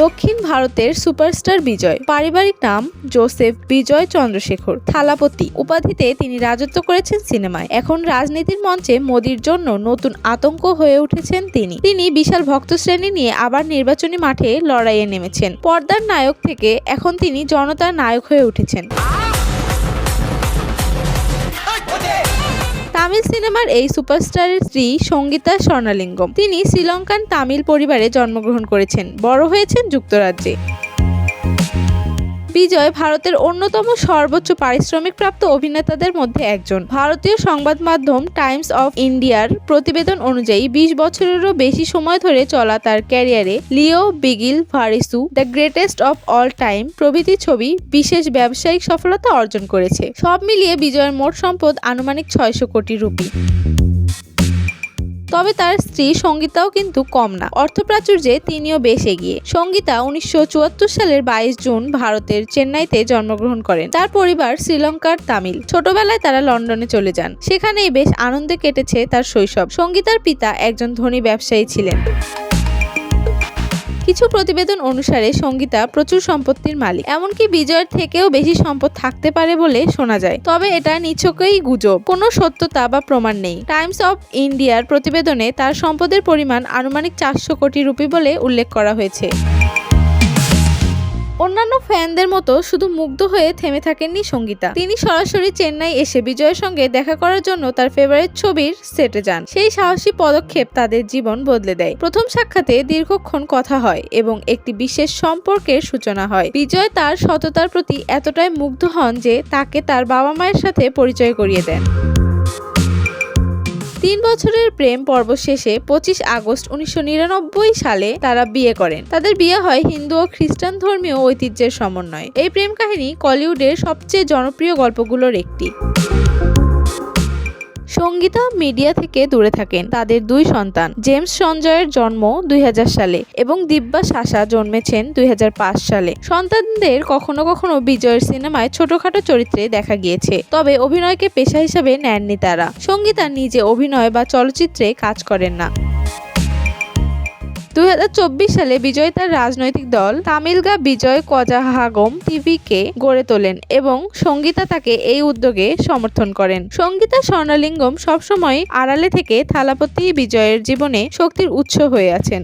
দক্ষিণ ভারতের সুপারস্টার বিজয়। পারিবারিক নাম জোসেফ বিজয় চন্দ্রশেখর থালাপতি। উপাধিতে তিনি রাজত্ব করেছেন সিনেমায়। এখন রাজনীতির মঞ্চে মোদির জন্য নতুন আতঙ্ক হয়ে উঠেছেন তিনি বিশাল ভক্তশ্রেণী নিয়ে আবার নির্বাচনী মাঠে লড়াইয়ে নেমেছেন। পর্দার নায়ক থেকে এখন তিনি জনতার নায়ক হয়ে উঠেছেন। তামিল সিনেমার এই সুপারস্টারের স্ত্রী সঙ্গীতা স্বর্ণালিঙ্গম। তিনি শ্রীলঙ্কান তামিল পরিবারে জন্মগ্রহণ করেছেন, বড় হয়েছেন যুক্তরাজ্যে। বিজয় ভারতের অন্যতম সর্বোচ্চ পারিশ্রমিকপ্রাপ্ত অভিনেতাদের মধ্যে একজন। ভারতীয় সংবাদ মাধ্যম টাইমস অফ ইন্ডিয়ার প্রতিবেদন অনুযায়ী 20 বছরেরও বেশি সময় ধরে চলা তার ক্যারিয়ারে Leo, Bigil, Varisu, The Greatest of All Time প্রভৃতি ছবি বিশেষ ব্যবসায়িক সফলতা অর্জন করেছে। সব মিলিয়ে বিজয়ের মোট সম্পদ আনুমানিক 600 কোটি রুপি। তবে তার স্ত্রী সঙ্গীতাও কিন্তু কম না। অর্থপ্রাচুর্যে তিনিও বেশ এগিয়ে। সঙ্গীতা 1974 সালের 22 জুন ভারতের চেন্নাইতে জন্মগ্রহণ করেন। তার পরিবার শ্রীলঙ্কার তামিল। ছোটবেলায় তারা লন্ডনে চলে যান। সেখানেই বেশ আনন্দে কেটেছে তার শৈশব। সঙ্গীতার পিতা একজন ধনী ব্যবসায়ী ছিলেন। কিছু প্রতিবেদন অনুসারে সঙ্গীতা প্রচুর সম্পত্তির মালিক। এমনকি বিজয়ের থেকেও বেশি সম্পদ থাকতে পারে বলে শোনা যায়। তবে এটা নিছকই গুজব, কোনো সত্যতা বা প্রমাণ নেই। টাইমস অফ ইন্ডিয়ার প্রতিবেদনে তার সম্পদের পরিমাণ আনুমানিক 400 কোটি রুপি বলে উল্লেখ করা হয়েছে। অন্যান্য ফ্যানদের মতো শুধু মুগ্ধ হয়ে থেমে থাকেননি সঙ্গীতা। তিনি সরাসরি চেন্নাই এসে বিজয়ের সঙ্গে দেখা করার জন্য তার ফেভারিট ছবির সেটে যান। সেই সাহসী পদক্ষেপ তাদের জীবন বদলে দেয়। প্রথম সাক্ষাতে দীর্ঘক্ষণ কথা হয় এবং একটি বিশেষ সম্পর্কের সূচনা হয়। বিজয় তার সততার প্রতি এতটাই মুগ্ধ হন যে তাকে তার বাবা মায়ের সাথে পরিচয় করিয়ে দেন। 3 বছরের প্রেম পর্ব শেষে 25 আগস্ট 1999 সালে তারা বিয়ে করেন। তাদের বিয়ে হয় হিন্দু ও খ্রিস্টান ধর্মীয় ঐতিহ্যের সমন্বয়ে। এই প্রেম কাহিনী কলিউডের সবচেয়ে জনপ্রিয় গল্পগুলোর একটি। সঙ্গীতা মিডিয়া থেকে দূরে থাকেন। তাদের 2 সন্তান, জেমস সঞ্জয়ের জন্ম 2000 সালে এবং দিব্যা সাশা জন্মেছেন 2005 সালে। সন্তানদের কখনো কখনো বিজয়ের সিনেমায় ছোটখাটো চরিত্রে দেখা গিয়েছে, তবে অভিনয়কে পেশা হিসেবে নেননি তারা। সঙ্গীতা নিজে অভিনয় বা চলচ্চিত্রে কাজ করেন না। 2024 সালে বিজয় তার রাজনৈতিক দল তামিলগা বিজয় কজাহাগম টিভিকে গড়ে তোলেন এবং সঙ্গীতা তাকে এই উদ্যোগে সমর্থন করেন। সঙ্গীতা স্বর্ণালিঙ্গম সবসময় আড়ালে থেকে থালাপতি বিজয়ের জীবনে শক্তির উৎস হয়ে আছেন।